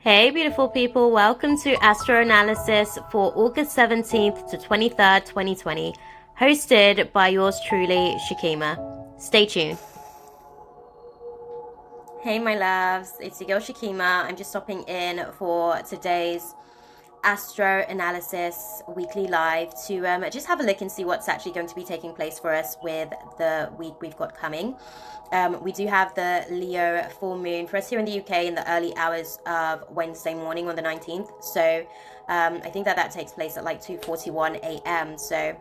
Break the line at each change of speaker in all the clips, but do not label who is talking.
Hey beautiful people, welcome to Astro Analysis for August 17th to 23rd, 2020, hosted by yours truly, Shakima. Stay tuned. Hey my loves, it's your girl Shakima. I'm just stopping in for today's Astro Analysis weekly live to just have a look and see what's actually going to be taking place for us with the week we've got coming. We do have the Leo full moon for us here in the UK in the early hours of Wednesday morning on the 19th. So I think that takes place at like 2:41 a.m. So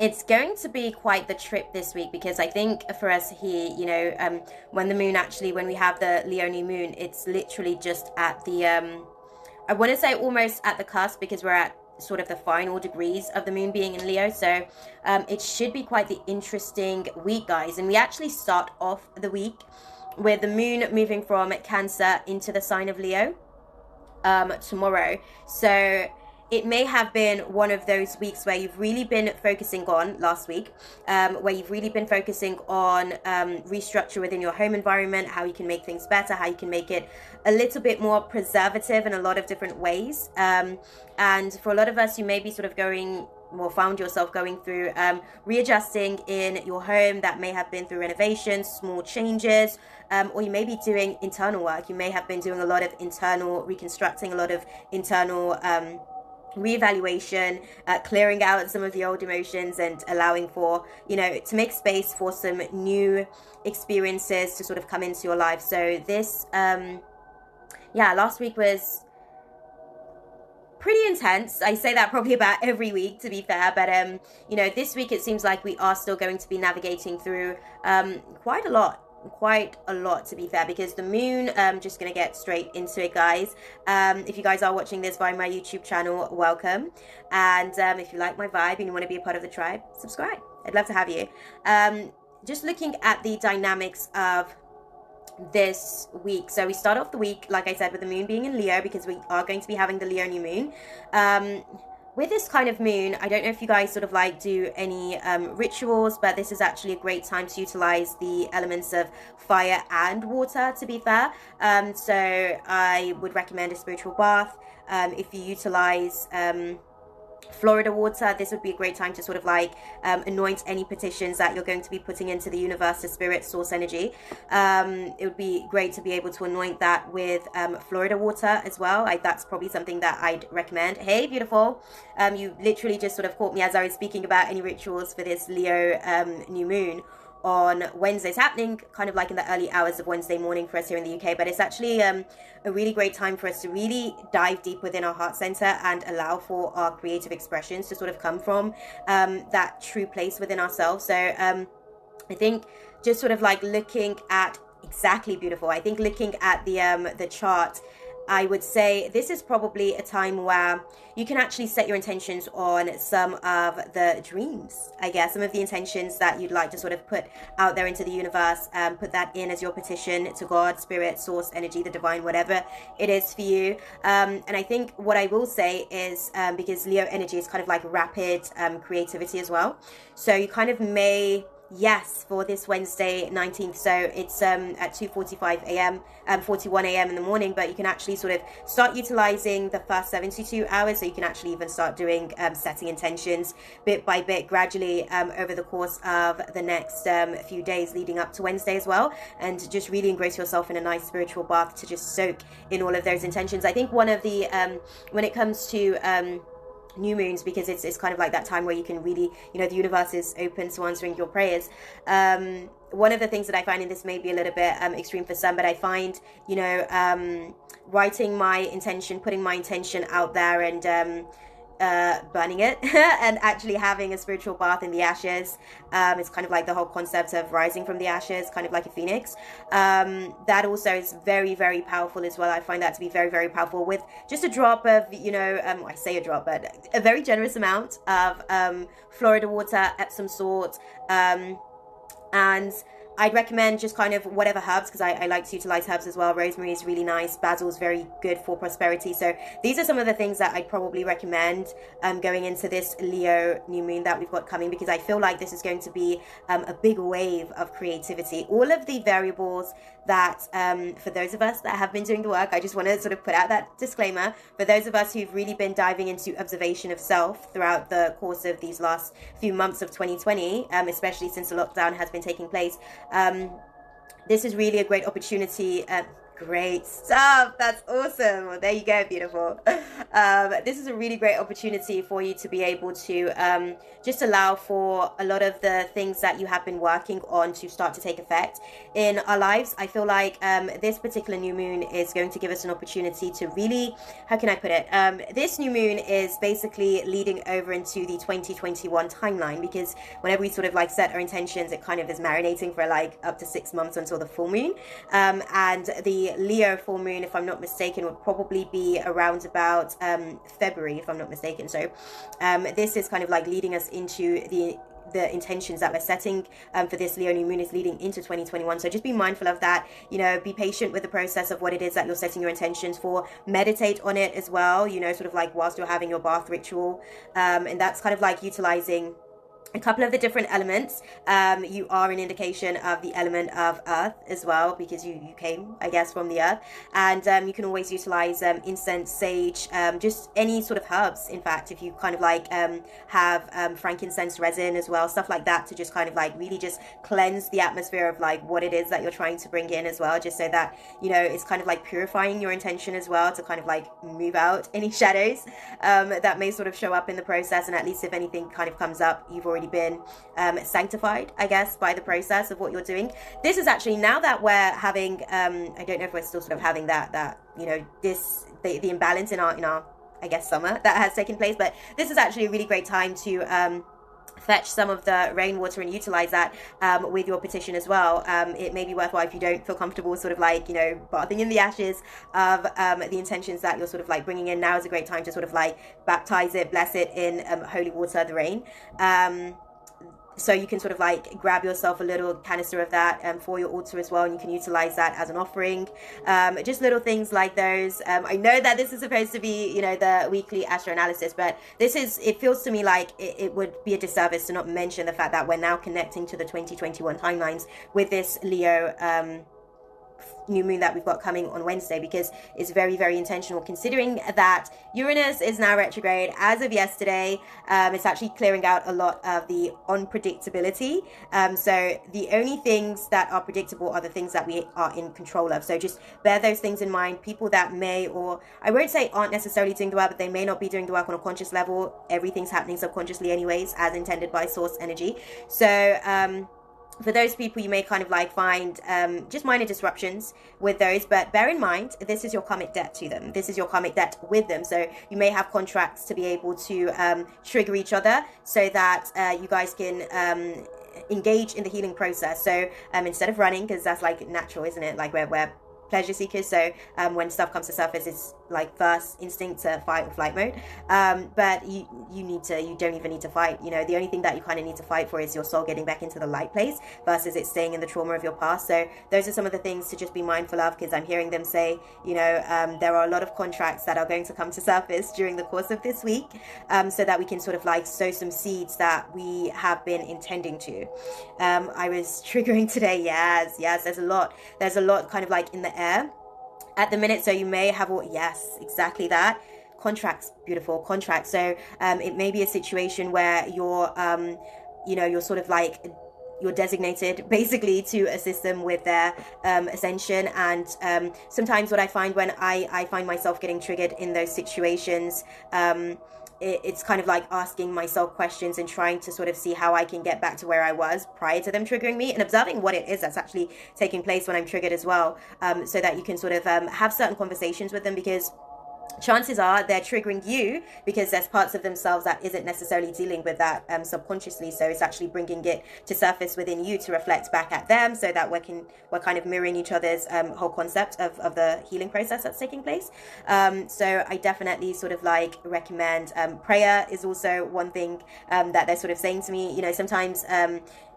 it's going to be quite the trip this week, because I think for us here, when we have the Leo new moon, it's literally just at the I want to say almost at the cusp, because we're at sort of the final degrees of the moon being in Leo. So it should be quite the interesting week, guys. And we actually start off the week with the moon moving from Cancer into the sign of Leo tomorrow. So it may have been one of those weeks where you've really been focusing on last week, where you've really been focusing on restructure within your home environment, how you can make things better, how you can make it a little bit more preservative in a lot of different ways. And for a lot of us, you may be sort of found yourself going through readjusting in your home. That may have been through renovations, small changes, or you may be doing internal work. You may have been doing a lot of internal reconstructing, a lot of internal reevaluation, clearing out some of the old emotions and allowing for, to make space for some new experiences to sort of come into your life. So this, last week was pretty intense. I say that probably about every week, to be fair, but this week it seems like we are still going to be navigating through quite a lot, to be fair, because the moon, just gonna get straight into it, guys. If you guys are watching this via my YouTube channel, welcome. And if you like my vibe and you want to be a part of the tribe, subscribe. I'd love to have you. Just looking at the dynamics of this week. So we start off the week, like I said, with the moon being in Leo, because we are going to be having the Leo new moon. With this kind of moon, I don't know if you guys sort of like do any rituals, but this is actually a great time to utilize the elements of fire and water, to be fair. So I would recommend a spiritual bath. If you utilize Florida water, this would be a great time to sort of like anoint any petitions that you're going to be putting into the universe, the spirit, source energy. It would be great to be able to anoint that with Florida water as well. That's probably something that I'd recommend. Hey beautiful, you literally just sort of caught me as I was speaking about any rituals for this Leo new moon on Wednesday. It's happening kind of like in the early hours of Wednesday morning for us here in the UK, but it's actually a really great time for us to really dive deep within our heart center and allow for our creative expressions to sort of come from that true place within ourselves. So I think just sort of like looking at looking at the chart, I would say this is probably a time where you can actually set your intentions on some of the dreams, I guess, some of the intentions that you'd like to sort of put out there into the universe, put that in as your petition to God, spirit, source, energy, the divine, whatever it is for you. And I think what I will say is, because Leo energy is kind of like rapid creativity as well. So you kind of may... Yes, for this Wednesday 19th, so it's at 2:45 a.m. 41 a.m. in the morning, but you can actually sort of start utilizing the first 72 hours, so you can actually even start doing setting intentions bit by bit, gradually over the course of the next few days leading up to Wednesday as well, and just really engross yourself in a nice spiritual bath to just soak in all of those intentions. I think one of the when it comes to new moons, because it's kind of like that time where you can really, the universe is open to answering your prayers. One of the things that I find, and this may be a little bit extreme for some, but I find, writing my intention, putting my intention out there and burning it and actually having a spiritual bath in the ashes. It's kind of like the whole concept of rising from the ashes, kind of like a phoenix. That also is very, very powerful as well. I find that to be very, very powerful, with just a drop of, I say a drop, but a very generous amount of Florida water, Epsom salt, and I'd recommend just kind of whatever herbs, because I like to utilize herbs as well. Rosemary is really nice. Basil is very good for prosperity. So these are some of the things that I'd probably recommend going into this Leo new moon that we've got coming, because I feel like this is going to be a big wave of creativity. All of the variables that for those of us that have been doing the work, I just want to sort of put out that disclaimer. For those of us who've really been diving into observation of self throughout the course of these last few months of 2020, especially since the lockdown has been taking place, this is really a great opportunity. Great stuff. That's awesome. Well, there you go. Beautiful. This is a really great opportunity for you to be able to just allow for a lot of the things that you have been working on to start to take effect in our lives. I feel like this particular new moon is going to give us an opportunity to really, how can I put it? This new moon is basically leading over into the 2021 timeline, because whenever we sort of like set our intentions, it kind of is marinating for like up to 6 months until the full moon. And the Leo full moon, if I'm not mistaken, would probably be around about February, if I'm not mistaken. So this is kind of like leading us into the intentions that we're setting for this Leo new moon is leading into 2021. So just be mindful of that. You know, be patient with the process of what it is that you're setting your intentions for. Meditate on it as well, you know, sort of like whilst you're having your bath ritual. And that's kind of like utilizing a couple of the different elements. You are an indication of the element of earth as well, because you came, I guess, from the earth. And you can always utilize incense, sage, just any sort of herbs. In fact, if you kind of like have frankincense resin as well, stuff like that, to just kind of like really just cleanse the atmosphere of like what it is that you're trying to bring in as well, just so that, you know, it's kind of like purifying your intention as well, to kind of like move out any shadows that may sort of show up in the process. And at least if anything kind of comes up, you've already been sanctified, I guess, by the process of what you're doing. This is actually, now that we're having I don't know if we're still sort of having that you know, this the imbalance in our I guess summer that has taken place, but this is actually a really great time to fetch some of the rainwater and utilize that with your petition as well. It may be worthwhile, if you don't feel comfortable sort of like, you know, bathing in the ashes of the intentions that you're sort of like bringing in. Now is a great time to sort of like baptize it, bless it in holy water, the rain. So you can sort of like grab yourself a little canister of that for your altar as well, and you can utilize that as an offering. Just little things like those. I know that this is supposed to be, you know, the weekly Astro Analysis, but it feels to me like it would be a disservice to not mention the fact that we're now connecting to the 2021 timelines with this Leo new moon that we've got coming on Wednesday, because it's very, very intentional, considering that Uranus is now retrograde as of yesterday. It's actually clearing out a lot of the unpredictability. So the only things that are predictable are the things that we are in control of. So just bear those things in mind. People that may, or I won't say aren't necessarily doing the work, but they may not be doing the work on a conscious level. Everything's happening subconsciously anyways, as intended by source energy. So for those people, you may kind of like find just minor disruptions with those, but bear in mind, this is your karmic debt to them. This is your karmic debt with them. So you may have contracts to be able to trigger each other, so that you guys can engage in the healing process. So instead of running, because that's like natural, isn't it? Like we're pleasure seekers, so when stuff comes to surface, it's like first instinct to fight or flight mode, but you don't even need to fight. You know, the only thing that you kind of need to fight for is your soul getting back into the light place versus it staying in the trauma of your past. So those are some of the things to just be mindful of, because I'm hearing them say, you know, there are a lot of contracts that are going to come to surface during the course of this week, so that we can sort of like sow some seeds that we have been intending to. I was triggering today. Yes, there's a lot kind of like in the air at the minute. So you may have yes, exactly that. Contracts, beautiful contracts. So it may be a situation where you're you know, you're sort of like, you're designated basically to assist them with their ascension. And sometimes what I find when I find myself getting triggered in those situations, it's kind of like asking myself questions and trying to sort of see how I can get back to where I was prior to them triggering me, and observing what it is that's actually taking place when I'm triggered as well, so that you can sort of have certain conversations with them, because chances are they're triggering you because there's parts of themselves that isn't necessarily dealing with that subconsciously. So it's actually bringing it to surface within you to reflect back at them, so that we're kind of mirroring each other's whole concept of the healing process that's taking place. So I definitely sort of like recommend prayer is also one thing that they're sort of saying to me. You know, sometimes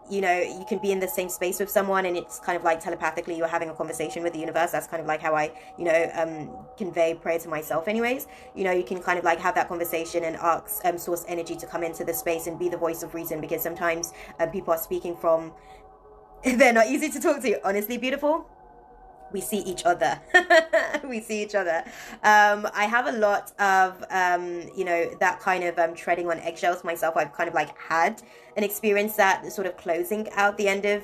you know, you can be in the same space with someone and it's kind of like telepathically you're having a conversation with the universe. That's kind of like how I, you know, convey prayer to myself anyways. You know, you can kind of like have that conversation and ask source energy to come into the space and be the voice of reason, because sometimes people are speaking from, they're not easy to talk to. Honestly, beautiful. we see each other. We see each other. I have a lot of that kind of treading on eggshells myself. I've kind of like had an experience that sort of closing out the end of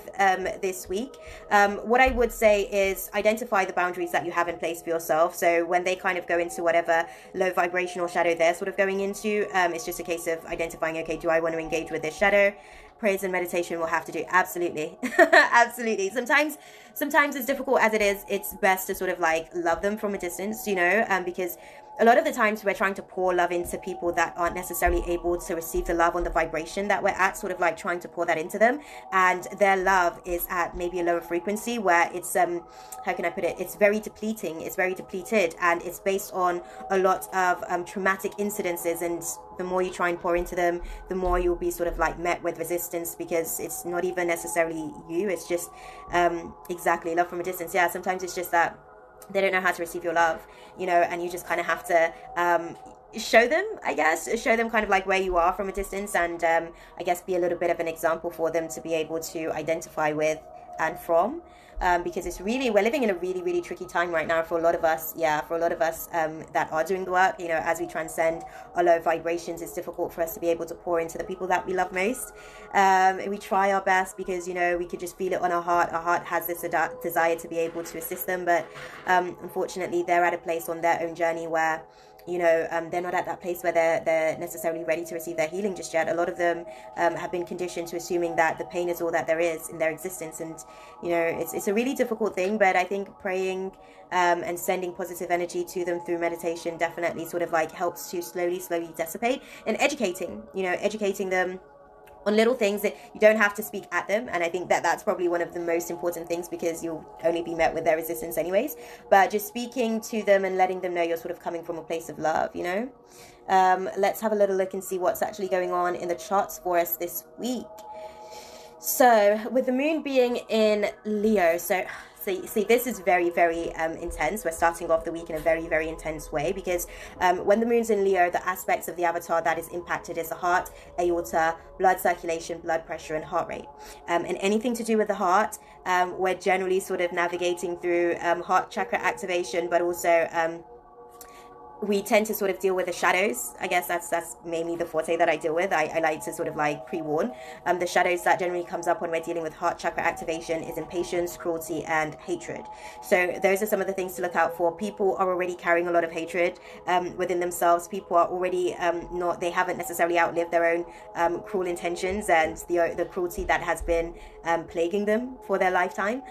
this week. What I would say is identify the boundaries that you have in place for yourself. So when they kind of go into whatever low vibrational shadow they're sort of going into, it's just a case of identifying, okay, do I want to engage with this shadow? Praise and meditation will have to do. Absolutely. Absolutely. Sometimes as difficult as it is, it's best to sort of like love them from a distance, because a lot of the times we're trying to pour love into people that aren't necessarily able to receive the love on the vibration that we're at, sort of like trying to pour that into them, and their love is at maybe a lower frequency where it's how can I put it, it's very depleting, it's very depleted, and it's based on a lot of traumatic incidences. And the more you try and pour into them, the more you'll be sort of like met with resistance, because it's not even necessarily you, it's just exactly love from a distance. Yeah, sometimes it's just that they don't know how to receive your love, and you just kind of have to show them kind of like where you are from a distance, and I guess be a little bit of an example for them to be able to identify with and from, because we're living in a really, really tricky time right now for a lot of us. That are doing the work, as we transcend our low vibrations, it's difficult for us to be able to pour into the people that we love most. We try our best because we could just feel it on our heart has this desire to be able to assist them, but unfortunately they're at a place on their own journey where they're not at that place where they're necessarily ready to receive their healing just yet. A lot of them have been conditioned to assuming that the pain is all that there is in their existence, and it's a really difficult thing. But I think praying and sending positive energy to them through meditation definitely sort of like helps to slowly dissipate, and educating them on little things that you don't have to speak at them. And I think that that's probably one of the most important things, because you'll only be met with their resistance anyways. But just speaking to them and letting them know you're sort of coming from a place of love, Let's have a little look and see what's actually going on in the charts for us this week. So with the moon being in Leo, so see, this is very, very intense. We're starting off the week in a very, very intense way, because when the moon's in Leo, the aspects of the avatar that is impacted is the heart, aorta, blood circulation, blood pressure, and heart rate. And anything to do with the heart, we're generally sort of navigating through heart chakra activation, but also we tend to sort of deal with the shadows. I guess that's mainly the forte that I deal with. I like to sort of like pre-warn. The shadows that generally comes up when we're dealing with heart chakra activation is impatience, cruelty, and hatred. So those are some of the things to look out for. People are already carrying a lot of hatred within themselves. People are already they haven't necessarily outlived their own cruel intentions and the cruelty that has been plaguing them for their lifetime.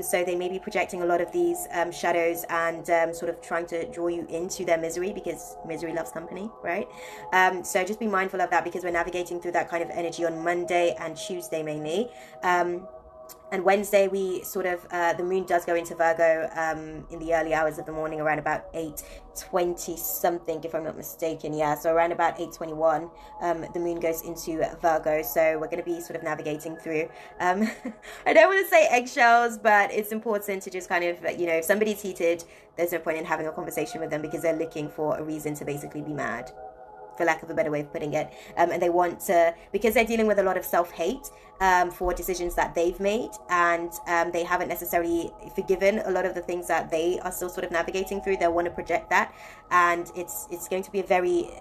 So they may be projecting a lot of these shadows and sort of trying to draw you into their misery, because misery loves company, right? So just be mindful of that, because we're navigating through that kind of energy on Monday and Tuesday mainly. And Wednesday, we sort of, the moon does go into Virgo in the early hours of the morning, around about 8:20 something, if I'm not mistaken. Yeah, so around about 8:21, the moon goes into Virgo. So we're going to be sort of navigating through, I don't want to say eggshells, but it's important to just kind of, if somebody's heated, there's no point in having a conversation with them, because they're looking for a reason to basically be mad, for lack of a better way of putting it. And they want to, because they're dealing with a lot of self-hate for decisions that they've made, and they haven't necessarily forgiven a lot of the things that they are still sort of navigating through. They want to project that, and it's going to be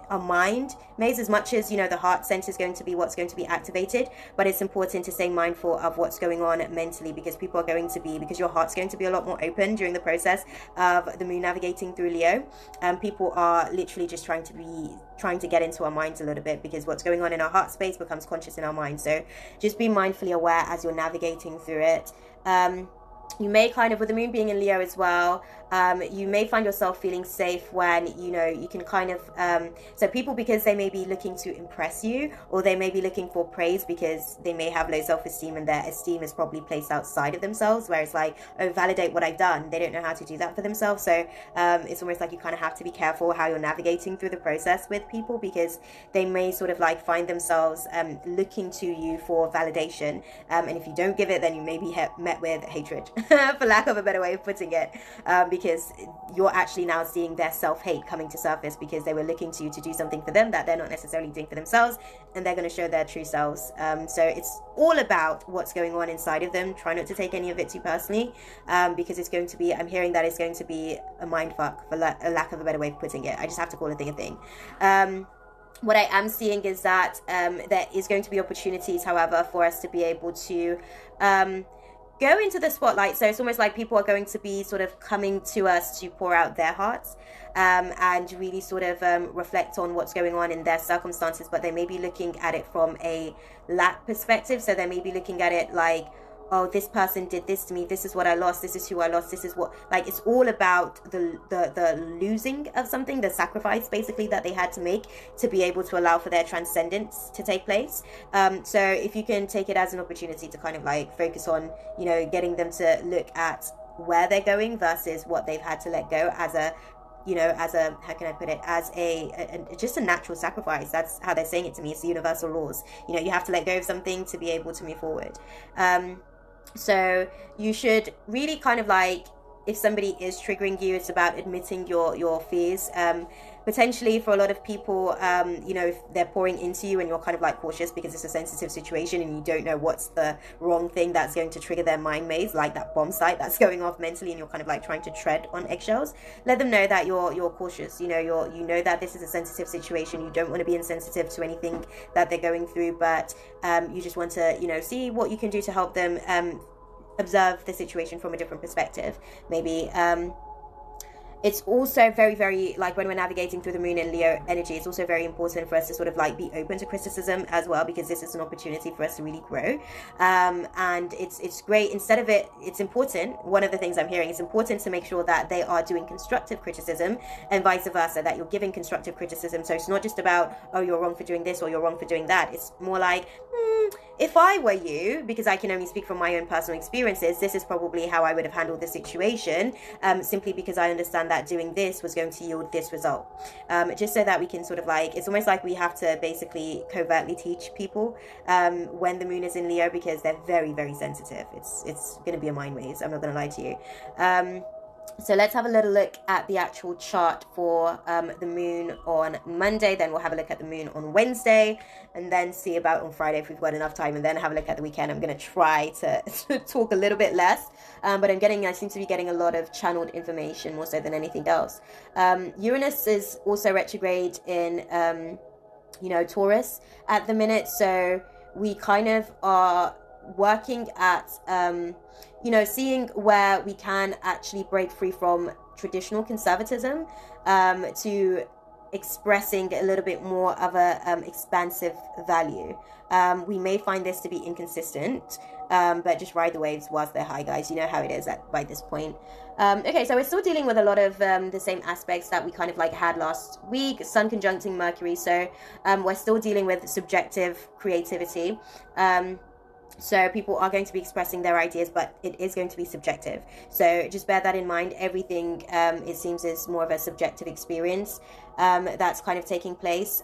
a mind maze, as much as the heart center is going to be what's going to be activated. But it's important to stay mindful of what's going on mentally, because because your heart's going to be a lot more open during the process of the moon navigating through Leo. People are literally just trying to get into our minds a little bit, because what's going on in our heart space becomes conscious in our mind. So just be mindfully aware as you're navigating through it. You may kind of, with the moon being in Leo as well, you may find yourself feeling safe when, you can kind of, so people, because they may be looking to impress you, or they may be looking for praise because they may have low self-esteem and their esteem is probably placed outside of themselves, where it's like, oh, validate what I've done. They don't know how to do that for themselves. So it's almost like you kind of have to be careful how you're navigating through the process with people, because they may sort of like find themselves looking to you for validation. And if you don't give it, then you may be met with hatred. for lack of a better way of putting it, because you're actually now seeing their self-hate coming to surface because they were looking to you to do something for them that they're not necessarily doing for themselves, and they're going to show their true selves. So it's all about what's going on inside of them. Try not to take any of it too personally, because it's going to be, I'm hearing that it's going to be a mind fuck, for a lack of a better way of putting it. I just have to call a thing a thing. What I am seeing is that there is going to be opportunities, however, for us to be able to go into the spotlight. So it's almost like people are going to be sort of coming to us to pour out their hearts, and really sort of reflect on what's going on in their circumstances, but they may be looking at it from a lack perspective. So they may be looking at it like, oh, this person did this to me, this is what I lost, this is who I lost, this is what, like, it's all about the losing of something, the sacrifice basically that they had to make to be able to allow for their transcendence to take place. So if you can take it as an opportunity to kind of like focus on, you know, getting them to look at where they're going versus what they've had to let go as a, you know, as a, how can I put it, as a just a natural sacrifice. That's how they're saying it to me. It's the universal laws. You know, you have to let go of something to be able to move forward. So you should really kind of like, if somebody is triggering you, it's about admitting your fears. Potentially for a lot of people, you know, if they're pouring into you and you're kind of like cautious because it's a sensitive situation and you don't know what's the wrong thing that's going to trigger their mind maze, like that bomb site that's going off mentally, and you're kind of like trying to tread on eggshells, let them know that you're cautious. You know, you know that this is a sensitive situation. You don't want to be insensitive to anything that they're going through, but you just want to, you know, see what you can do to help them observe the situation from a different perspective. Maybe it's also very, very, like when we're navigating through the moon and Leo energy, it's also very important for us to sort of like be open to criticism as well, because this is an opportunity for us to really grow. And it's great. Instead of it, it's important. One of the things I'm hearing, it's important to make sure that they are doing constructive criticism and vice versa, that you're giving constructive criticism. So it's not just about, oh, you're wrong for doing this or you're wrong for doing that. It's more like, if I were you, because I can only speak from my own personal experiences, this is probably how I would have handled the situation, simply because I understand that doing this was going to yield this result. Just so that we can sort of like, it's almost like we have to basically covertly teach people when the moon is in Leo, because they're very, very sensitive. It's going to be a mind maze. I'm not going to lie to you. So let's have a little look at the actual chart for the moon on Monday. Then we'll have a look at the moon on Wednesday, and then see about on Friday if we've got enough time, and then have a look at the weekend. I'm going to try to talk a little bit less, but I seem to be getting a lot of channeled information more so than anything else. Uranus is also retrograde in, you know, Taurus at the minute. So we kind of are working at, you know, seeing where we can actually break free from traditional conservatism to expressing a little bit more of a expansive value. We may find this to be inconsistent, but just ride the waves whilst they're high, guys. You know how it is by this point. Okay, so we're still dealing with a lot of the same aspects that we kind of like had last week. Sun conjuncting Mercury, so we're still dealing with subjective creativity. So people are going to be expressing their ideas, but it is going to be subjective. So just bear that in mind. Everything, it seems, is more of a subjective experience that's kind of taking place.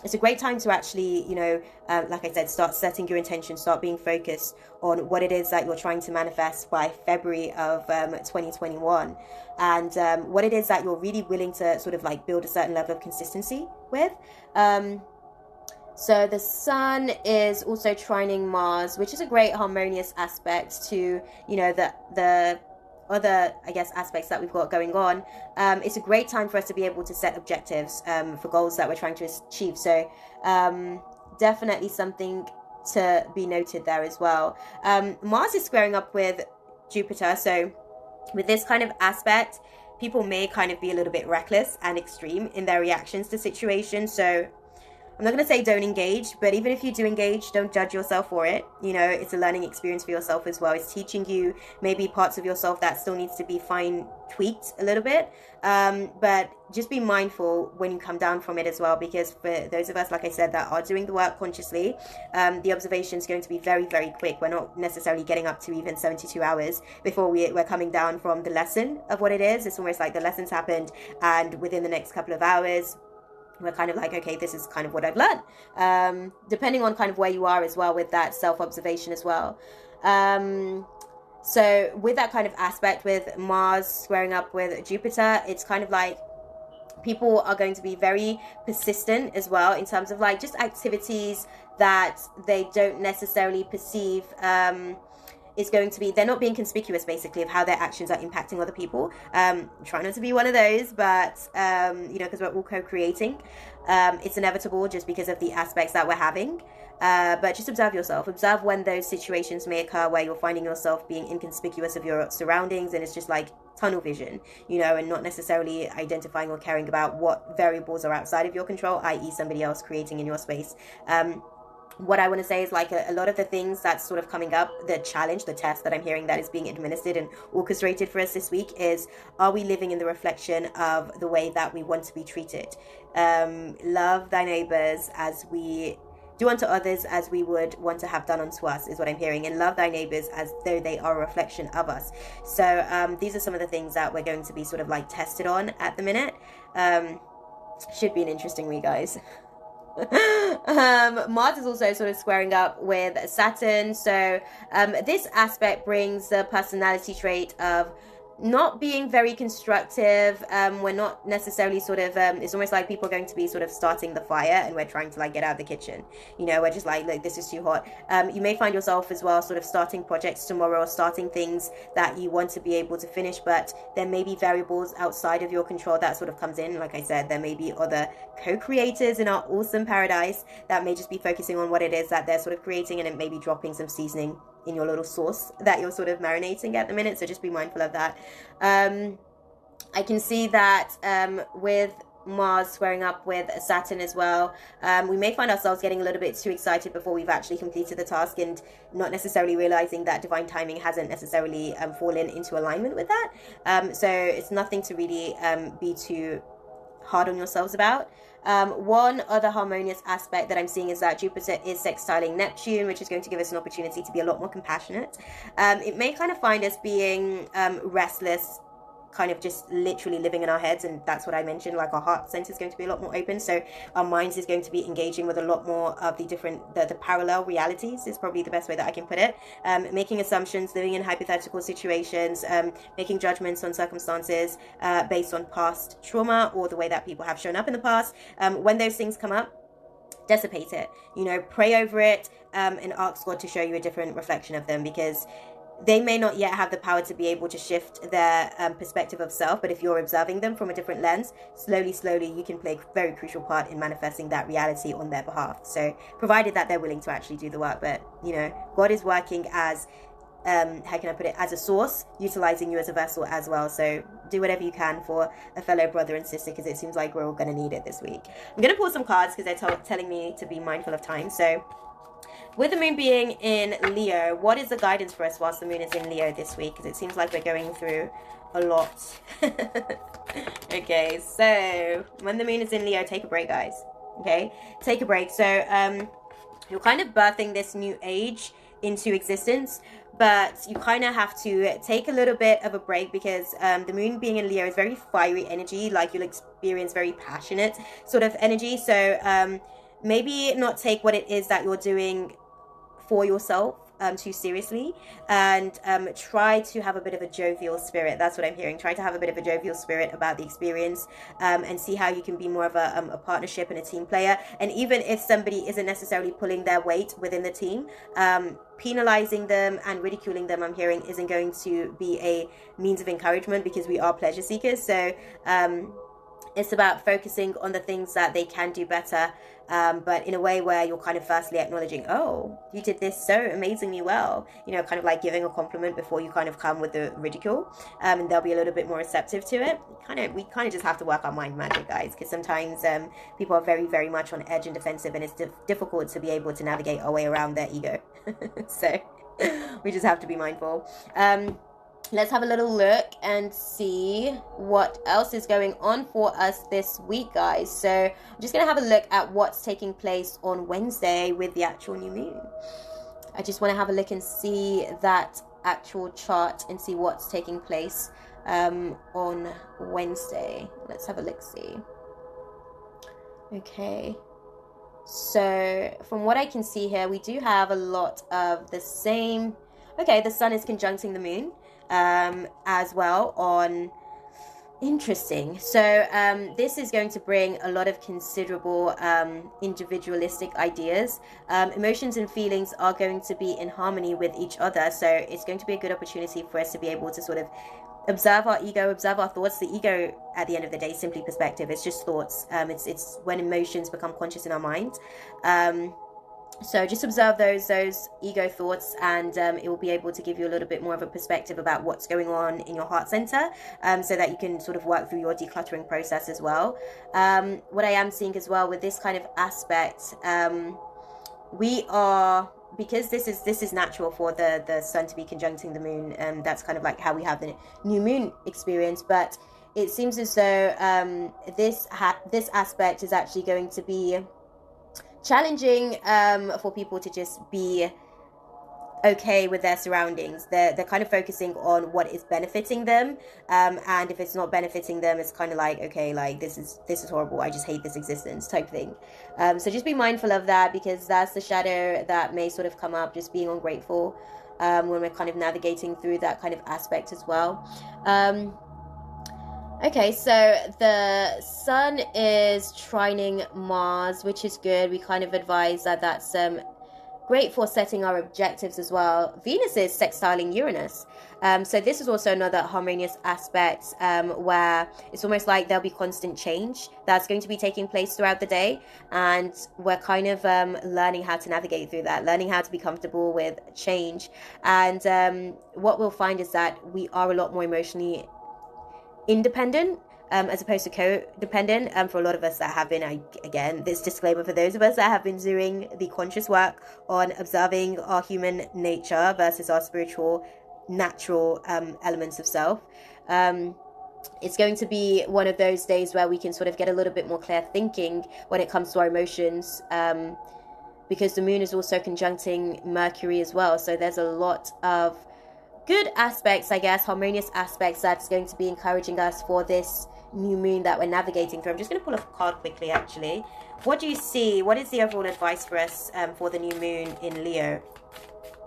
It's a great time to actually, you know, like I said, start setting your intention, start being focused on what it is that you're trying to manifest by February of 2021, and what it is that you're really willing to sort of like build a certain level of consistency with. So the Sun is also trining Mars, which is a great harmonious aspect to, you know, the other, I guess, aspects that we've got going on. It's a great time for us to be able to set objectives for goals that we're trying to achieve. So definitely something to be noted there as well. Mars is squaring up with Jupiter. So with this kind of aspect, people may kind of be a little bit reckless and extreme in their reactions to situations. So I'm not going to say don't engage, but even if you do engage, don't judge yourself for it. You know, it's a learning experience for yourself as well. It's teaching you maybe parts of yourself that still needs to be fine tweaked a little bit. But just be mindful when you come down from it as well, because for those of us, like I said, that are doing the work consciously, the observation is going to be very, very quick. We're not necessarily getting up to even 72 hours before we're coming down from the lesson of what it is. It's almost like the lesson's happened, and within the next couple of hours, we're kind of like, okay, this is kind of what I've learned. Depending on kind of where you are as well with that self-observation as well. So with that kind of aspect, with Mars squaring up with Jupiter, it's kind of like people are going to be very persistent as well in terms of like just activities that they don't necessarily perceive is going to be, they're not being conspicuous basically of how their actions are impacting other people. Try not to be one of those, but you know, because we're all co-creating, it's inevitable just because of the aspects that we're having. But just observe yourself. Observe when those situations may occur where you're finding yourself being inconspicuous of your surroundings, and it's just like tunnel vision, you know, and not necessarily identifying or caring about what variables are outside of your control, i.e. somebody else creating in your space. What I want to say is like a lot of the things that's sort of coming up, the challenge, the test that I'm hearing that is being administered and orchestrated for us this week is, are we living in the reflection of the way that we want to be treated? Love thy neighbors as we do unto others as we would want to have done unto us, is what I'm hearing. And love thy neighbors as though they are a reflection of us. So these are some of the things that we're going to be sort of like tested on at the minute. Should be an interesting week, guys. Mars is also sort of squaring up with Saturn, so this aspect brings the personality trait of not being very constructive. We're not necessarily sort of it's almost like people are going to be sort of starting the fire and we're trying to like get out of the kitchen, you know, we're just like, look, this is too hot. You may find yourself as well sort of starting projects tomorrow or starting things that you want to be able to finish, but there may be variables outside of your control that sort of comes in. Like I said, there may be other co-creators in our awesome paradise that may just be focusing on what it is that they're sort of creating, and it may be dropping some seasoning in your little sauce that you're sort of marinating at the minute, so just be mindful of that. I can see that with Mars squaring up with Saturn as well, we may find ourselves getting a little bit too excited before we've actually completed the task and not necessarily realizing that divine timing hasn't necessarily fallen into alignment with that. So it's nothing to really be too hard on yourselves about. One other harmonious aspect that I'm seeing is that Jupiter is sextiling Neptune, which is going to give us an opportunity to be a lot more compassionate. It may kind of find us being restless, kind of just literally living in our heads, and that's what I mentioned, like our heart center is going to be a lot more open, so our minds is going to be engaging with a lot more of the different, the parallel realities is probably the best way that I can put it. Making assumptions, living in hypothetical situations, making judgments on circumstances based on past trauma or the way that people have shown up in the past. When those things come up, dissipate it, you know, pray over it, and ask God to show you a different reflection of them, because they may not yet have the power to be able to shift their perspective of self, but if you're observing them from a different lens, slowly you can play a very crucial part in manifesting that reality on their behalf. So provided that they're willing to actually do the work. But you know, God is working as how can I put it, as a source, utilizing you as a vessel as well. So do whatever you can for a fellow brother and sister, because it seems like we're all going to need it this week. I'm going to pull some cards because they're telling me to be mindful of time. So with the moon being in Leo, what is the guidance for us whilst the moon is in Leo this week? Because it seems like we're going through a lot. Okay, so when the moon is in Leo, take a break, guys. Okay, take a break. So you're kind of birthing this new age into existence, but you kind of have to take a little bit of a break, because the moon being in Leo is very fiery energy, like you'll experience very passionate sort of energy. So maybe not take what it is that you're doing for yourself too seriously, and try to have a bit of a jovial spirit. That's what I'm hearing. Try to have a bit of a jovial spirit about the experience, and see how you can be more of a partnership and a team player. And even if somebody isn't necessarily pulling their weight within the team, penalizing them and ridiculing them, I'm hearing, isn't going to be a means of encouragement, because we are pleasure seekers. So it's about focusing on the things that they can do better, but in a way where you're kind of firstly acknowledging, oh, you did this so amazingly well, you know, kind of like giving a compliment before you kind of come with the ridicule, and they'll be a little bit more receptive to it. We kind of just have to work our mind magic, guys, because sometimes people are very, very much on edge and defensive, and it's difficult to be able to navigate our way around their ego. So we just have to be mindful. Let's have a little look and see what else is going on for us this week, guys. So I'm just going to have a look at what's taking place on Wednesday with the actual new moon. I just want to have a look and see that actual chart and see what's taking place on Wednesday. Let's have a look-see. Okay. So from what I can see here, we do have a lot of the same Okay, the sun is conjuncting the moon as well on... Interesting. So this is going to bring a lot of considerable individualistic ideas. Emotions and feelings are going to be in harmony with each other. So it's going to be a good opportunity for us to be able to sort of observe our ego, observe our thoughts. The ego, at the end of the day, is simply perspective. It's just thoughts. It's when emotions become conscious in our mind. So just observe those ego thoughts, and it will be able to give you a little bit more of a perspective about what's going on in your heart center, so that you can sort of work through your decluttering process as well. What I am seeing as well with this kind of aspect, we are, because this is natural for the sun to be conjuncting the moon, that's kind of like how we have the new moon experience, but it seems as though this aspect is actually going to be challenging for people to just be okay with their surroundings. They're kind of focusing on what is benefiting them, and if it's not benefiting them, it's kind of like, okay, like this is horrible, I just hate this existence type thing. So just be mindful of that, because that's the shadow that may sort of come up, just being ungrateful when we're kind of navigating through that kind of aspect as well. Okay, so the sun is trining Mars, which is good. We kind of advise that that's great for setting our objectives as well. Venus is sextiling Uranus. So this is also another harmonious aspect where it's almost like there'll be constant change that's going to be taking place throughout the day. And we're kind of learning how to navigate through that, learning how to be comfortable with change. And what we'll find is that we are a lot more emotionally independent as opposed to codependent, for a lot of us that have been, again, this disclaimer for those of us that have been doing the conscious work on observing our human nature versus our spiritual natural elements of self. It's going to be one of those days where we can sort of get a little bit more clear thinking when it comes to our emotions, because the moon is also conjuncting Mercury as well, so there's a lot of good aspects, I guess, harmonious aspects that's going to be encouraging us for this new moon that we're navigating through. I'm just going to pull a card quickly, actually. What do you see? What is the overall advice for us for the new moon in Leo?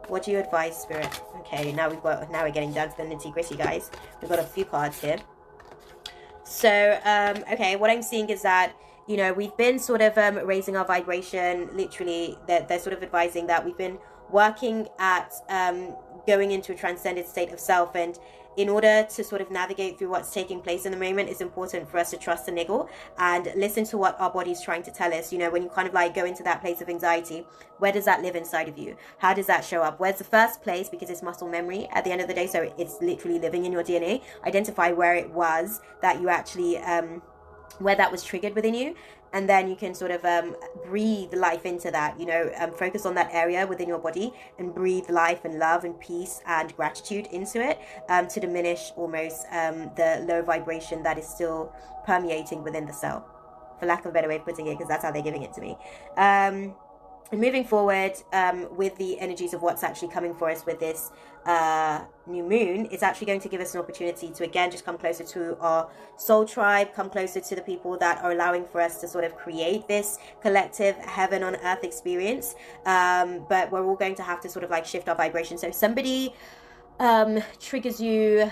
What do you advise, Spirit? Okay, now we're getting down to the nitty-gritty, guys. We've got a few cards here. So, okay, what I'm seeing is that, you know, we've been sort of raising our vibration. Literally, they're sort of advising that we've been working at going into a transcended state of self, and in order to sort of navigate through what's taking place in the moment, it's important for us to trust the niggle and listen to what our body's trying to tell us. You know, when you kind of like go into that place of anxiety, where does that live inside of you? How does that show up? Where's the first place? Because it's muscle memory at the end of the day, so it's literally living in your DNA. Identify where it was that you actually where that was triggered within you, and then you can sort of breathe life into that, you know, focus on that area within your body and breathe life and love and peace and gratitude into it, to diminish almost the low vibration that is still permeating within the cell, for lack of a better way of putting it, because that's how they're giving it to me. And moving forward with the energies of what's actually coming for us with this new moon, it's actually going to give us an opportunity to, again, just come closer to our soul tribe, come closer to the people that are allowing for us to sort of create this collective heaven on earth experience. But we're all going to have to sort of like shift our vibration. So if somebody triggers you,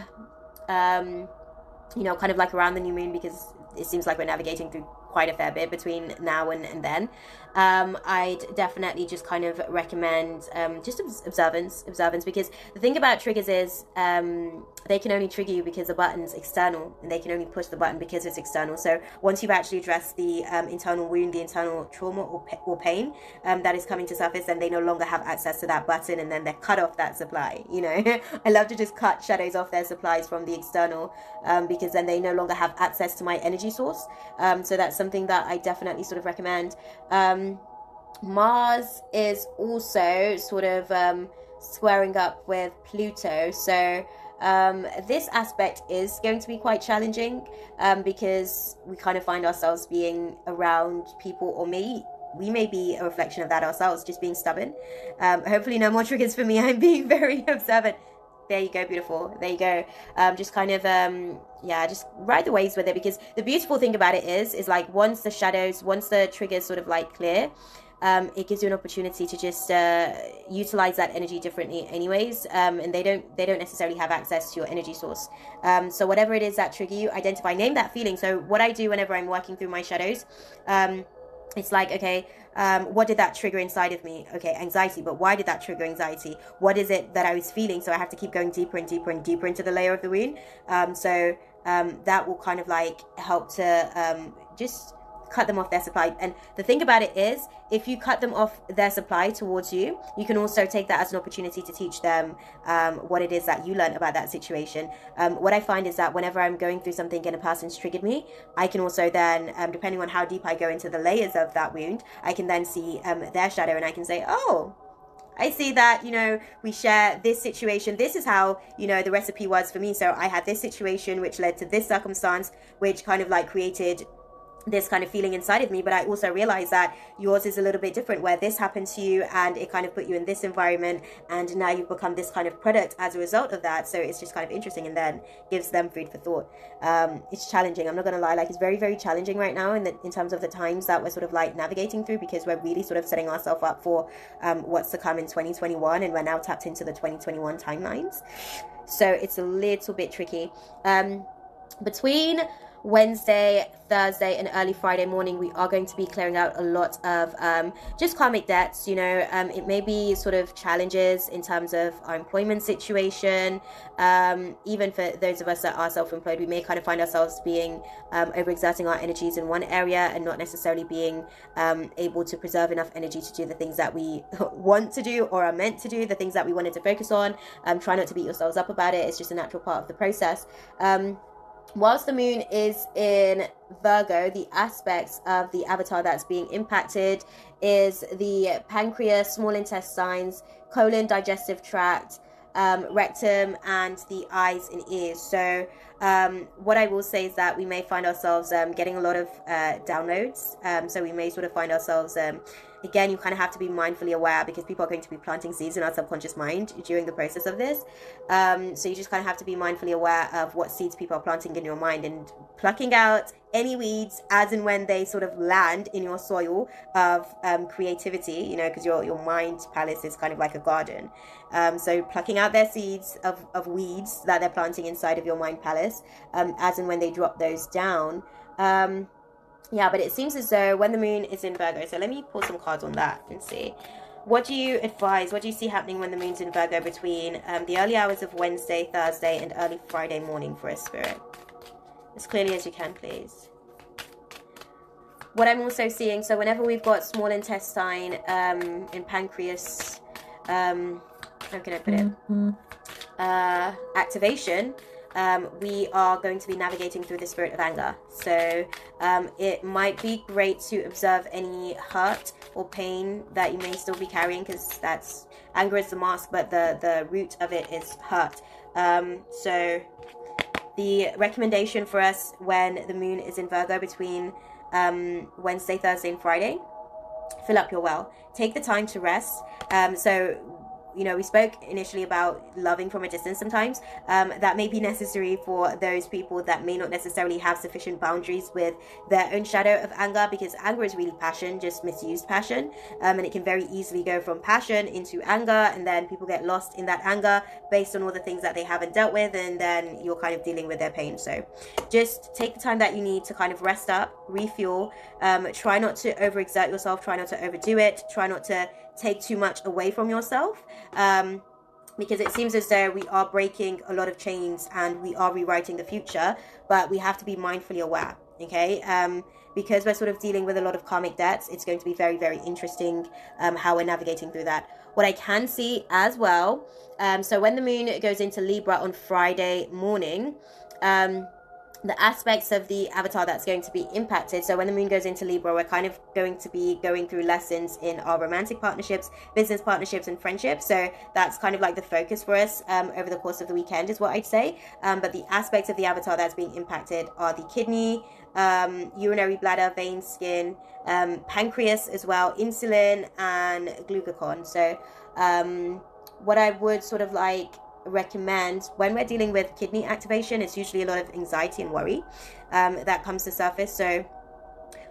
you know, kind of like around the new moon, because it seems like we're navigating through quite a fair bit between now and then, I'd definitely just kind of recommend just observance, because the thing about triggers is they can only trigger you because the button's external, and they can only push the button because it's external. So once you've actually addressed the internal wound, the internal trauma or pain that is coming to surface, then they no longer have access to that button, and then they're cut off that supply, you know. I love to just cut shadows off their supplies from the external, because then they no longer have access to my energy source. So that's something that I definitely sort of recommend. Mars is also sort of squaring up with Pluto, so this aspect is going to be quite challenging, because we kind of find ourselves being around people, or we may be a reflection of that ourselves, just being stubborn. Hopefully no more triggers for me. I'm being very observant. There you go, beautiful. There you go. Just kind of yeah, just ride the waves with it, because the beautiful thing about it is like once the triggers sort of like clear, it gives you an opportunity to just utilize that energy differently anyways, and they don't necessarily have access to your energy source. So whatever it is that trigger you, identify, name that feeling. So what I do whenever I'm working through my shadows, it's like, okay, what did that trigger inside of me? Okay, anxiety, but why did that trigger anxiety? What is it that I was feeling? So I have to keep going deeper and deeper and deeper into the layer of the wound. That will kind of like help to just cut them off their supply. And the thing about it is, if you cut them off their supply towards you, you can also take that as an opportunity to teach them what it is that you learned about that situation. What I find is that whenever I'm going through something and a person's triggered me, I can also then, depending on how deep I go into the layers of that wound, I can then see their shadow, and I can say, oh, I see that, we share this situation. This is how, the recipe was for me. So I had this situation which led to this circumstance, which kind of like created this kind of feeling inside of me. But I also realized that yours is a little bit different, where this happened to you and it kind of put you in this environment, and now you've become this kind of product as a result of that. So it's just kind of interesting, and then gives them food for thought. It's challenging, I'm not gonna lie, like it's very, very challenging right now in terms of the times that we're sort of like navigating through, because we're really sort of setting ourselves up for what's to come in 2021, and we're now tapped into the 2021 timelines. So it's a little bit tricky. Between Wednesday, Thursday, and early Friday morning, we are going to be clearing out a lot of just karmic debts. It may be sort of challenges in terms of our employment situation. Even for those of us that are self-employed, we may kind of find ourselves being overexerting our energies in one area and not necessarily being able to preserve enough energy to do the things that we want to do or are meant to do, the things that we wanted to focus on. Try not to beat yourselves up about it. It's just a natural part of the process. Whilst the moon is in Virgo, the aspects of the avatar that's being impacted is the pancreas, small intestines, colon, digestive tract, rectum, and the eyes and ears. So what I will say is that we may find ourselves getting a lot of downloads. So we may sort of find ourselves again, you kind of have to be mindfully aware, because people are going to be planting seeds in our subconscious mind during the process of this. So you just kind of have to be mindfully aware of what seeds people are planting in your mind, and plucking out any weeds as and when they sort of land in your soil of creativity, because your mind palace is kind of like a garden. So plucking out their seeds of weeds that they're planting inside of your mind palace, as and when they drop those down. Yeah, but it seems as though when the moon is in Virgo, so let me pull some cards on that and see. What do you advise? What do you see happening when the moon's in Virgo between the early hours of Wednesday, Thursday, and early Friday morning for a spirit? As clearly as you can, please. What I'm also seeing, so whenever we've got small intestine and pancreas, how can I put it? Activation, we are going to be navigating through the spirit of anger. So it might be great to observe any hurt or pain that you may still be carrying, because that's anger is the mask, but the root of it is hurt. So the recommendation for us when the moon is in Virgo between Wednesday, Thursday, and Friday, fill up your well. Take the time to rest. We spoke initially about loving from a distance sometimes. That may be necessary for those people that may not necessarily have sufficient boundaries with their own shadow of anger, because anger is really passion, just misused passion. And it can very easily go from passion into anger, and then people get lost in that anger based on all the things that they haven't dealt with, and then you're kind of dealing with their pain. So just take the time that you need to kind of rest up, refuel. Try not to overexert yourself, try not to overdo it, try not to take too much away from yourself, because it seems as though we are breaking a lot of chains and we are rewriting the future, but we have to be mindfully aware, okay? Because we're sort of dealing with a lot of karmic debts, it's going to be very, very interesting how we're navigating through that. What I can see as well, so when the moon goes into Libra on Friday morning, the aspects of the avatar that's going to be impacted. So when the moon goes into Libra, we're kind of going to be going through lessons in our romantic partnerships, business partnerships, and friendships. So that's kind of like the focus for us over the course of the weekend is what I'd say. But the aspects of the avatar that's being impacted are the kidney, urinary bladder, veins, skin, pancreas as well, insulin, and glucagon. So what I would sort of like recommend when we're dealing with kidney activation, it's usually a lot of anxiety and worry that comes to surface. So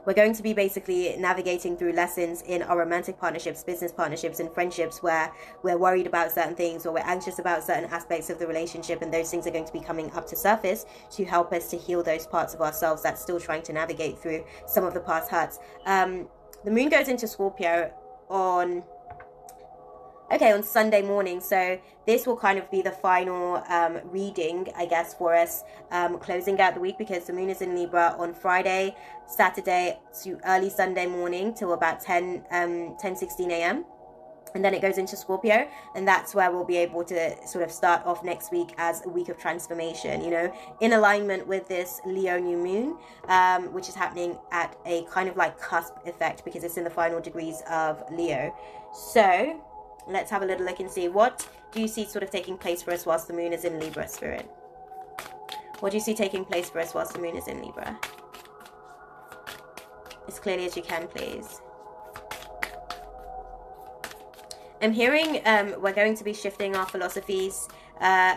we're going to be basically navigating through lessons in our romantic partnerships, business partnerships, and friendships where we're worried about certain things or we're anxious about certain aspects of the relationship, and those things are going to be coming up to surface to help us to heal those parts of ourselves that's still trying to navigate through some of the past hurts. The moon goes into Scorpio on Sunday morning, so this will kind of be the final reading, I guess, for us, closing out the week, because the moon is in Libra on Friday, Saturday to early Sunday morning till about 10:16 a.m. and then it goes into Scorpio, and that's where we'll be able to sort of start off next week as a week of transformation, you know, in alignment with this Leo new moon, which is happening at a kind of like cusp effect because it's in the final degrees of Leo. So let's have a little look and see, what do you see sort of taking place for us whilst the moon is in Libra, Spirit? What do you see taking place for us whilst the moon is in Libra? As clearly as you can, please. I'm hearing we're going to be shifting our philosophies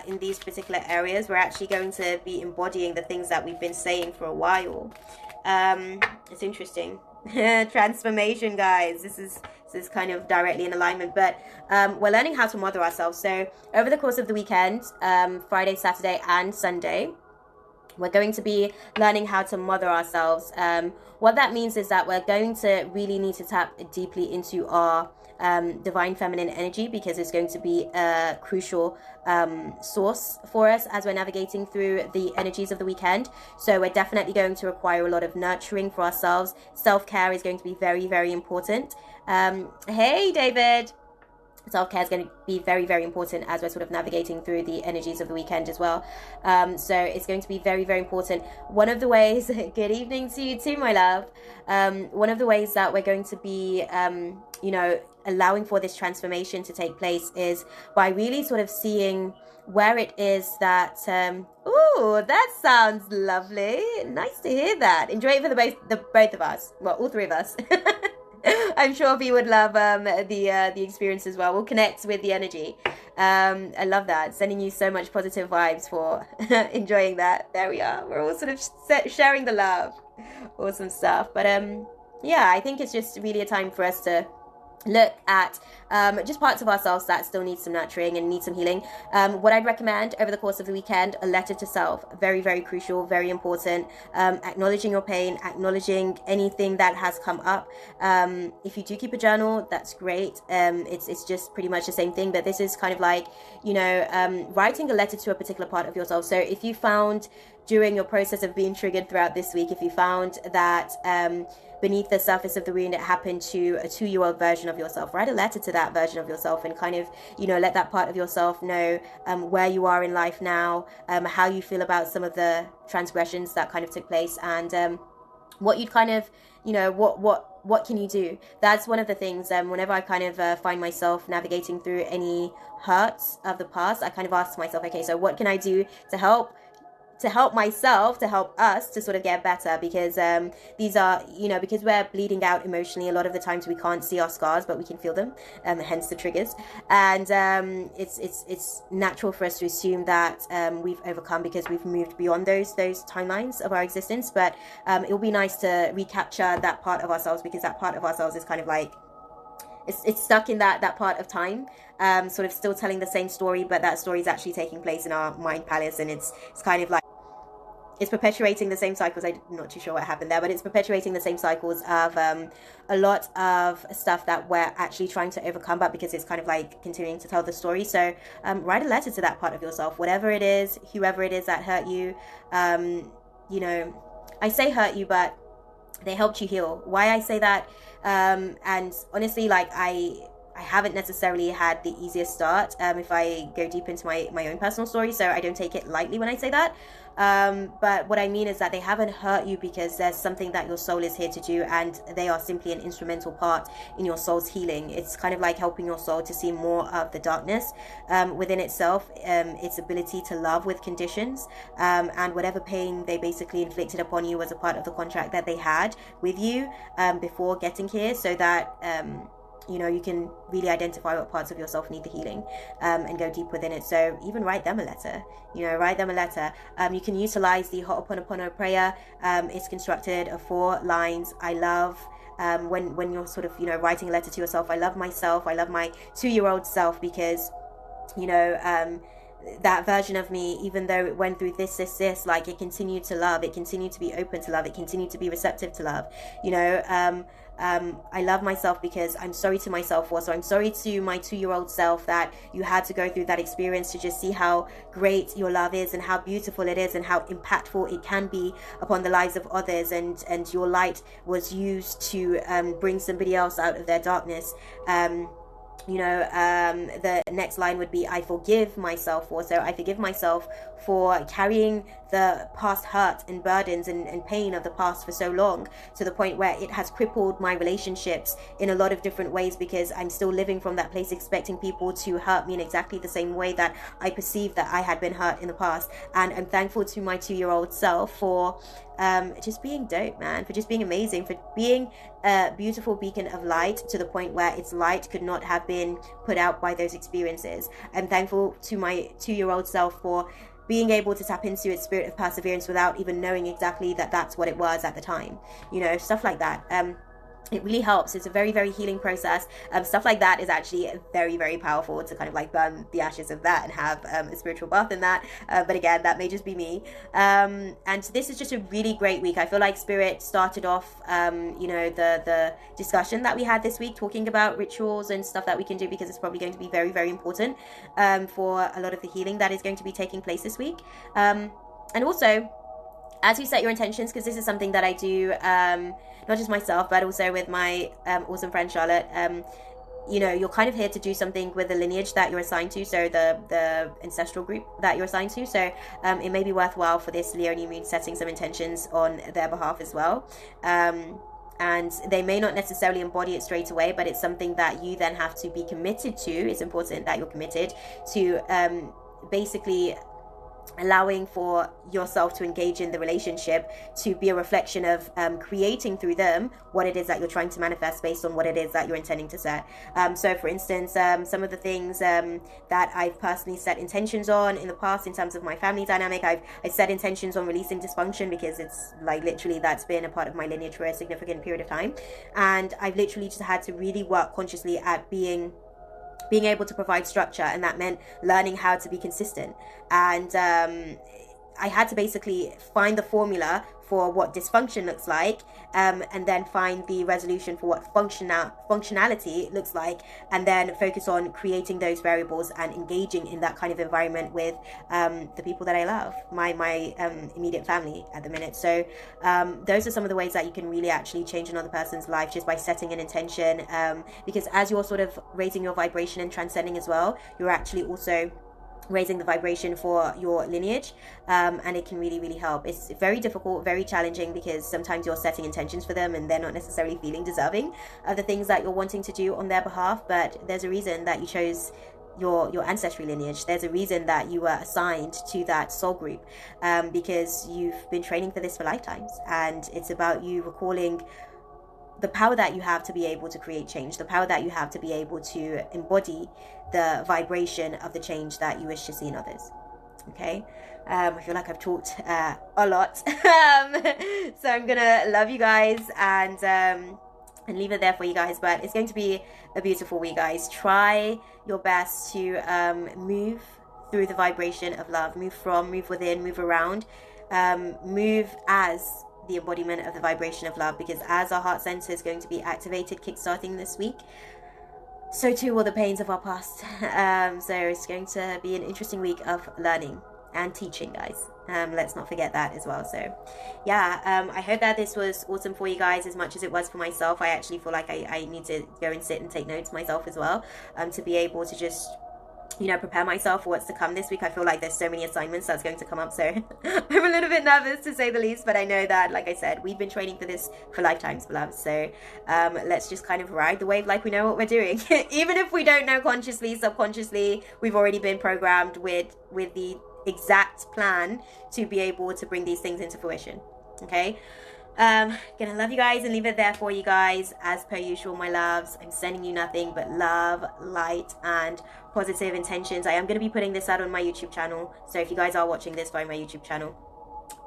in these particular areas. We're actually going to be embodying the things that we've been saying for a while. It's interesting. Transformation, guys. This is kind of directly in alignment, but we're learning how to mother ourselves. So over the course of the weekend, Friday, Saturday, and Sunday, we're going to be learning how to mother ourselves. What that means is that we're going to really need to tap deeply into our divine feminine energy, because it's going to be a crucial source for us as we're navigating through the energies of the weekend. So we're definitely going to require a lot of nurturing for ourselves. Self-care is going to be very, very important. Hey, David. Self-care is going to be very, very important as we're sort of navigating through the energies of the weekend as well. So it's going to be very, very important. One of the ways, good evening to you too, my love. One of the ways that we're going to be, you know, allowing for this transformation to take place is by really sort of seeing where it is that, ooh, that sounds lovely. Nice to hear that. Enjoy it for the both of us. Well, all three of us. I'm sure he would love the experience as well. We'll connect with the energy. I love that. Sending you so much positive vibes for enjoying that. There we are. We're all sort of sharing the love. Awesome stuff. But yeah, I think it's just really a time for us to look at just parts of ourselves that still need some nurturing and need some healing. What I'd recommend over the course of the weekend, a letter to self. Very, very crucial, very important. Acknowledging your pain, acknowledging anything that has come up. If you do keep a journal, that's great. It's just pretty much the same thing, but this is kind of like, you know, writing a letter to a particular part of yourself. So if you found during your process of being triggered throughout this week, if you found that beneath the surface of the wound it happened to a 2-year-old version of yourself, write a letter to that version of yourself and kind of, you know, let that part of yourself know where you are in life now, how you feel about some of the transgressions that kind of took place, and what you'd kind of, you know, what can you do? That's one of the things, whenever I kind of find myself navigating through any hurts of the past, I kind of ask myself, okay, so what can I do to help myself, to help us to sort of get better? Because these are, you know, because we're bleeding out emotionally, a lot of the times we can't see our scars, but we can feel them, hence the triggers. And it's natural for us to assume that we've overcome because we've moved beyond those timelines of our existence. But it will be nice to recapture that part of ourselves, because that part of ourselves is kind of like, it's stuck in that part of time, sort of still telling the same story, but that story is actually taking place in our mind palace, and it's kind of like, it's perpetuating the same cycles. I'm not too sure what happened there, but it's perpetuating the same cycles of a lot of stuff that we're actually trying to overcome, but because it's kind of like continuing to tell the story. So write a letter to that part of yourself, whatever it is, whoever it is that hurt you. You know, I say hurt you, but they helped you heal. Why I say that, and honestly, like I haven't necessarily had the easiest start if I go deep into my own personal story, so I don't take it lightly when I say that. But what I mean is that they haven't hurt you because there's something that your soul is here to do, and they are simply an instrumental part in your soul's healing. It's kind of like helping your soul to see more of the darkness within itself, its ability to love with conditions, and whatever pain they basically inflicted upon you was a part of the contract that they had with you before getting here, so that you know, you can really identify what parts of yourself need the healing, and go deep within it. So even write them a letter, you know, write them a letter. You can utilize the Ho'oponopono prayer. It's constructed of 4 lines. I love, when you're sort of, you know, writing a letter to yourself, I love myself, I love my 2-year-old self, because, you know, that version of me, even though it went through this, like, it continued to love, it continued to be open to love, it continued to be receptive to love, you know. I love myself because I'm sorry to myself also. I'm sorry to my 2-year-old self that you had to go through that experience to just see how great your love is and how beautiful it is and how impactful it can be upon the lives of others, and your light was used to bring somebody else out of their darkness. You know, the next line would be, I forgive myself for. So I forgive myself for carrying the past hurt and burdens and pain of the past for so long, to the point where it has crippled my relationships in a lot of different ways, because I'm still living from that place, expecting people to hurt me in exactly the same way that I perceived that I had been hurt in the past. And I'm thankful to my 2-year-old self for just being dope, man, for just being amazing, for being a beautiful beacon of light, to the point where its light could not have been put out by those experiences. I'm thankful to my 2-year-old self for being able to tap into its spirit of perseverance without even knowing exactly that that's what it was at the time, you know, stuff like that. It really helps. It's a very, very healing process. Stuff like that is actually very, very powerful, to kind of like burn the ashes of that and have a spiritual bath in that. But again, that may just be me. And this is just a really great week. I feel like Spirit started off, you know, the discussion that we had this week, talking about rituals and stuff that we can do, because it's probably going to be very, very important for a lot of the healing that is going to be taking place this week. And also, as you set your intentions, because this is something that I do, not just myself, but also with my awesome friend Charlotte, you know, you're kind of here to do something with the lineage that you're assigned to, so the ancestral group that you're assigned to. So it may be worthwhile for this Leo new moon setting some intentions on their behalf as well. And they may not necessarily embody it straight away, but it's something that you then have to be committed to. It's important that you're committed to basically allowing for yourself to engage in the relationship, to be a reflection of creating through them what it is that you're trying to manifest based on what it is that you're intending to set. So for instance, some of the things that I've personally set intentions on in the past in terms of my family dynamic, I set intentions on releasing dysfunction, because it's like literally that's been a part of my lineage for a significant period of time, and I've literally just had to really work consciously at being able to provide structure, and that meant learning how to be consistent. And I had to basically find the formula for what dysfunction looks like, and then find the resolution for what functionality looks like, and then focus on creating those variables and engaging in that kind of environment with the people that I love, my immediate family at the minute. So those are some of the ways that you can really actually change another person's life, just by setting an intention, because as you're sort of raising your vibration and transcending as well, you're actually also raising the vibration for your lineage, and it can really, really help. It's very difficult, very challenging, because sometimes you're setting intentions for them and they're not necessarily feeling deserving of the things that you're wanting to do on their behalf. But there's a reason that you chose your ancestry lineage. There's a reason that you were assigned to that soul group, because you've been training for this for lifetimes, and it's about you recalling the power that you have to be able to create change, the power that you have to be able to embody the vibration of the change that you wish to see in others. Okay, I feel like I've talked a lot, so I'm gonna love you guys and leave it there for you guys. But it's going to be a beautiful week, guys. Try your best to move through the vibration of love, move within, move around, move as the embodiment of the vibration of love, because as our heart center is going to be activated, kickstarting this week, so too will the pains of our past. So it's going to be an interesting week of learning and teaching, guys. Let's not forget that as well. So yeah, I hope that this was awesome for you guys as much as it was for myself. I actually feel like I need to go and sit and take notes myself as well, to be able to just, you know, prepare myself for what's to come this week. I feel like there's so many assignments that's going to come up, so I'm a little bit nervous, to say the least, but I know that, like I said, we've been training for this for lifetimes, beloved. So let's just kind of ride the wave like we know what we're doing. Even if we don't know consciously, subconsciously, we've already been programmed with the exact plan to be able to bring these things into fruition. Okay, Gonna love you guys and leave it there for you guys. As per usual, my loves, I'm sending you nothing but love, light, and positive intentions. I am gonna be putting this out on my YouTube channel, so if you guys are watching this via my YouTube channel,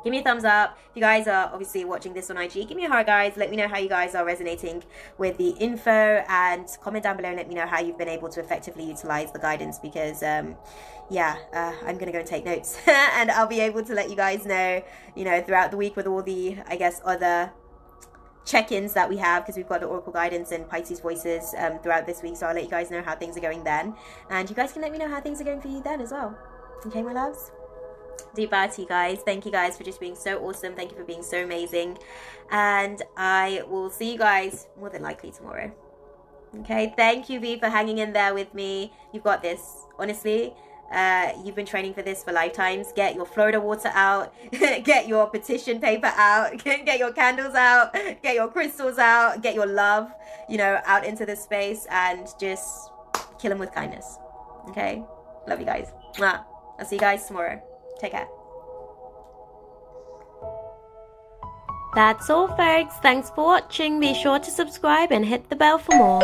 give me a thumbs up. If you guys are obviously watching this on IG, give me a heart, guys. Let me know how you guys are resonating with the info, and comment down below and let me know how you've been able to effectively utilize the guidance, because I'm gonna go and take notes and I'll be able to let you guys know, throughout the week with all the, I guess, other check-ins that we have, because we've got the Oracle guidance and Pisces voices throughout this week. So I'll let you guys know how things are going then, and you guys can let me know how things are going for you then as well. Okay, my loves? Deep bow to you guys. Thank you guys for just being so awesome. Thank you for being so amazing, and I will see you guys more than likely tomorrow. Okay, thank you, V, for hanging in there with me. You've got this. Honestly, you've been training for this for lifetimes. Get your Florida water out. Get your petition paper out. Get your candles out. Get your crystals out. Get your love, out into this space, and just kill them with kindness. Okay, love you guys. Mwah. I'll see you guys tomorrow. Take care. That's all, folks. Thanks for watching. Be sure to subscribe and hit the bell for more.